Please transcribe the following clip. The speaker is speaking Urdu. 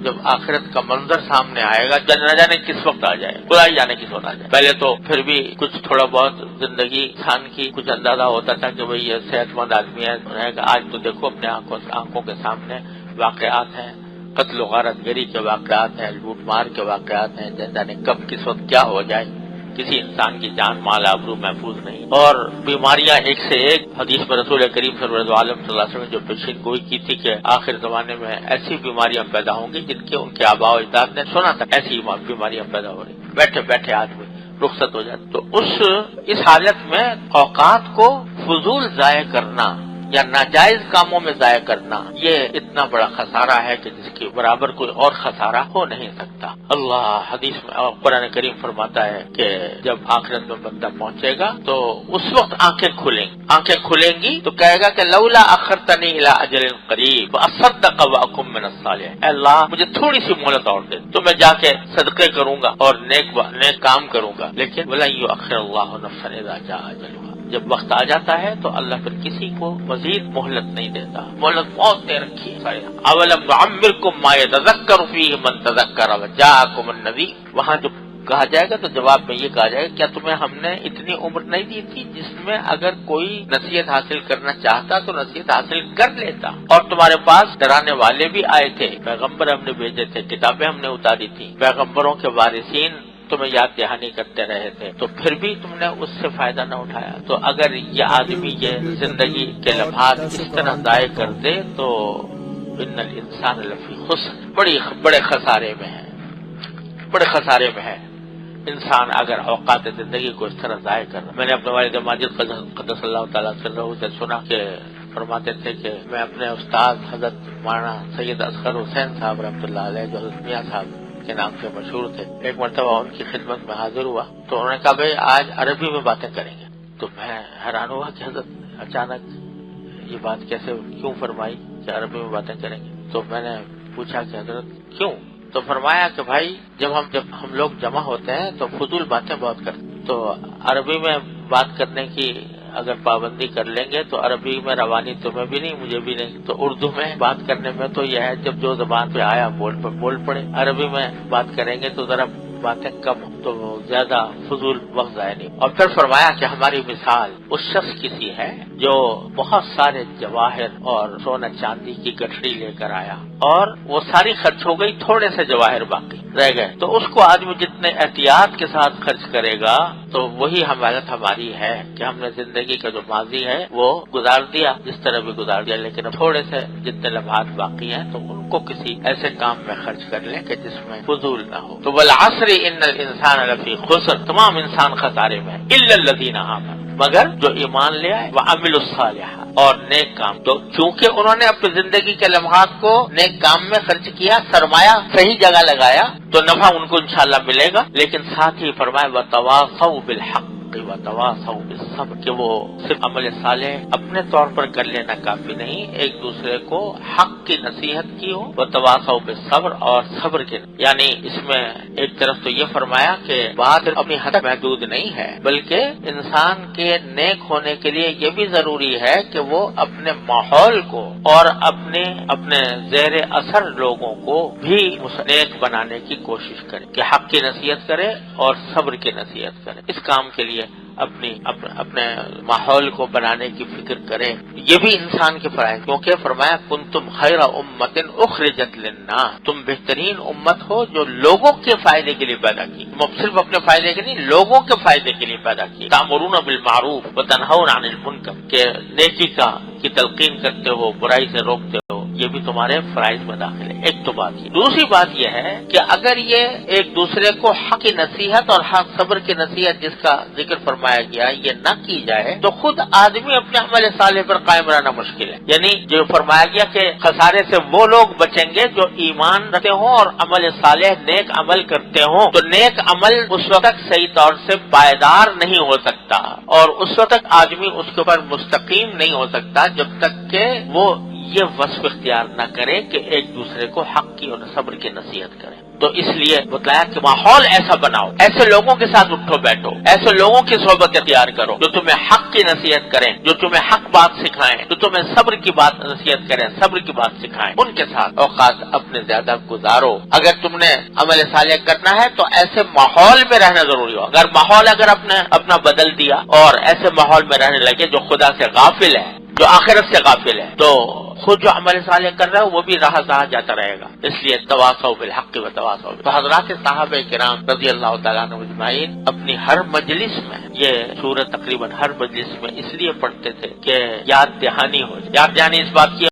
جب آخرت کا منظر سامنے آئے گا، نہ جانے کس وقت آ جائے، خدا ہی جانے کس وقت آ جائے۔ پہلے تو پھر بھی کچھ تھوڑا بہت زندگی انسان کی کچھ اندازہ ہوتا تھا کہ بھئی یہ صحت مند آدمی ہے، آج تو دیکھو اپنے آنکھوں کے سامنے واقعات ہیں، قتل و غارت گری کے واقعات ہیں، لوٹ مار کے واقعات ہیں، جانے کب کس وقت کیا ہو جائے، کسی انسان کی جان مال آبرو محفوظ نہیں، اور بیماریاں ایک سے ایک۔ حدیث میں رسول کریم صلی اللہ علیہ وسلم نے جو پیشین گوئی کی تھی کہ آخر زمانے میں ایسی بیماریاں پیدا ہوں گی جن کے ان کے آباء و اجداد نے سنا تھا، ایسی بیماریاں پیدا ہو رہی، بیٹھے بیٹھے آدمی رخصت ہو جاتا۔ تو اس حالت میں اوقات کو فضول ضائع کرنا یا ناجائز کاموں میں ضائع کرنا، یہ اتنا بڑا خسارہ ہے کہ جس کے برابر کوئی اور خسارہ ہو نہیں سکتا۔ اللہ حدیث میں قرآن کریم فرماتا ہے کہ جب آخرت میں بندہ پہنچے گا تو اس وقت آنکھیں کھلیں گی تو کہے گا کہ لولا اخرتنی الی اجل قریب اصدق واکن من الصالحین، اے اللہ مجھے تھوڑی سی مہلت اور دے تو میں جا کے صدقے کروں گا اور نیک کام کروں گا، لیکن ولن یؤخر اللہ نفسا اذا جاء اجلها، جب وقت آ جاتا ہے تو اللہ پھر کسی کو مزید مہلت نہیں دیتا، مہلت بہت دے رکھی ہے۔ اولم نعمرکم ما یتذکر فیہ من تذکر وجاءکم النذیر، وہاں جو کہا جائے گا تو جواب میں یہ کہا جائے گا کیا تمہیں ہم نے اتنی عمر نہیں دی تھی جس میں اگر کوئی نصیحت حاصل کرنا چاہتا تو نصیحت حاصل کر لیتا، اور تمہارے پاس ڈرانے والے بھی آئے تھے، پیغمبر ہم نے بھیجے تھے، کتابیں ہم نے اتاری تھی، پیغمبروں کے وارثین تمہیں یاد دہانی کرتے رہے تھے، تو پھر بھی تم نے اس سے فائدہ نہ اٹھایا۔ تو اگر یہ آدمی یہ زندگی کے لمحات اس طرح ضائع کر دے تو ان الانسان لفی خسر، بڑے خسارے میں ہے انسان اگر اوقات زندگی کو اس طرح ضائع کر رہا۔ میں نے اپنے والد ماجد قدس اللہ تعالیٰ سرہ سے سنا کہ فرماتے تھے کہ میں اپنے استاد حضرت مولانا سید اصغر حسین صاحب رحمۃ اللہ علیہ جو حضرت میاں صاحب کے نام سے مشہور تھے، ایک مرتبہ ان کی خدمت میں حاضر ہوا تو انہوں نے کہا بھائی آج عربی میں باتیں کریں گے، تو میں حیران ہوا کہ حضرت اچانک یہ بات کیوں فرمائی کہ عربی میں باتیں کریں گے؟ تو میں نے پوچھا کہ حضرت کیوں؟ تو فرمایا کہ بھائی جب ہم لوگ جمع ہوتے ہیں تو فضول باتیں بہت کرتے ہیں، تو عربی میں بات کرنے کی اگر پابندی کر لیں گے تو عربی میں روانی تمہیں بھی نہیں مجھے بھی نہیں، تو اردو میں بات کرنے میں تو یہ ہے جب جو زبان پہ آیا بول پڑے، عربی میں بات کریں گے تو ذرا باتیں کم تو زیادہ فضول وقت ضائع نہیں۔ اور پھر فرمایا کہ ہماری مثال اس شخص کی سی ہے جو بہت سارے جواہر اور سونا چاندی کی گٹھڑی لے کر آیا اور وہ ساری خرچ ہو گئی، تھوڑے سے جواہر باقی رہ گئے، تو اس کو آدمی جتنے احتیاط کے ساتھ خرچ کرے گا تو وہی حالت ہماری ہے کہ ہم نے زندگی کا جو ماضی ہے وہ گزار دیا جس طرح بھی گزار دیا، لیکن اب تھوڑے سے جتنے لمحات باقی ہیں تو ان کو کسی ایسے کام میں خرچ کر لیں کہ جس میں فضول نہ ہو۔ تو والعصر ان الانسان لفی خسر، تمام انسان خسارے میں ہے، الا الذین آمنوا، مگر جو ایمان لے آئے، وعملوا الصالحات، اور نیک کام، تو چونکہ انہوں نے اپنی زندگی کے لمحات کو نیک کام میں خرچ کیا، سرمایہ صحیح جگہ لگایا تو نفع ان کو انشاءاللہ ملے گا، لیکن ساتھ ہی فرمایا وتواصوا بالحق وتواصوا بالصبر، کہ وہ صرف عمل صالح اپنے طور پر کر لینا کافی نہیں، ایک دوسرے کو حق کی نصیحت کی ہو، وتواصوا بالصبر، اور صبر کے، یعنی اس میں ایک طرف تو یہ فرمایا کہ بات اپنی حد محدود نہیں ہے بلکہ انسان کے نیک ہونے کے لیے یہ بھی ضروری ہے کہ وہ اپنے ماحول کو اور اپنے زیر اثر لوگوں کو بھی نیک بنانے کی کوشش کرے، کہ حق کی نصیحت کرے اور صبر کی نصیحت کرے، اس کام کے لیے اپنے ماحول کو بنانے کی فکر کرے، یہ بھی انسان کے فرائض، کیونکہ فرمایا کنتم خیر امت اخرجت للناس، تم بہترین امت ہو جو لوگوں کے فائدے کے لیے پیدا کی، صرف اپنے فائدے کے نہیں لوگوں کے فائدے کے لیے پیدا کی، تأمرون بالمعروف وتنہون عن المنکر، کہ نیکی کی تلقین کرتے ہو، برائی سے روکتے ہو، یہ بھی تمہارے فرائض میں داخل ہے۔ ایک تو بات یہ، دوسری بات یہ ہے کہ اگر یہ ایک دوسرے کو حق کی نصیحت اور حق صبر کی نصیحت جس کا ذکر فرمایا گیا یہ نہ کی جائے تو خود آدمی اپنے عمل صالح پر قائم رہنا مشکل ہے، یعنی جو فرمایا گیا کہ خسارے سے وہ لوگ بچیں گے جو ایمان رکھتے ہوں اور عمل صالح نیک عمل کرتے ہوں، تو نیک عمل اس وقت تک صحیح طور سے پائیدار نہیں ہو سکتا اور اس وقت تک آدمی اس کے اوپر مستقیم نہیں ہو سکتا جب تک کہ وہ یہ وصف اختیار نہ کریں کہ ایک دوسرے کو حق کی اور صبر کی نصیحت کریں. تو اس لیے بتلایا کہ ماحول ایسا بناؤ، ایسے لوگوں کے ساتھ اٹھو بیٹھو، ایسے لوگوں کی صحبت اختیار کرو جو تمہیں حق کی نصیحت کریں، جو تمہیں حق بات سکھائیں، جو تمہیں صبر کی بات نصیحت کریں، صبر کی بات سکھائیں. ان کے ساتھ اوقات اپنے زیادہ گزارو. اگر تم نے عمل صالح کرنا ہے تو ایسے ماحول میں رہنا ضروری ہو. اگر ماحول اپنا بدل دیا اور ایسے ماحول میں رہنے لگے جو خدا سے غافل ہے، جو آخرت سے غافل ہے، تو خود جو عمل صالح کر رہا ہے وہ بھی راہ جاتا رہے گا. اس لیے تواصوا بالحق و تواصوا. تو حضرات صحابہ کرام رضی اللہ تعالیٰ عنہ اجمعین اپنی ہر مجلس میں یہ سورت تقریباً ہر مجلس میں اس لیے پڑھتے تھے کہ یاد دہانی ہو جائے. یاد دہانی اس بات کی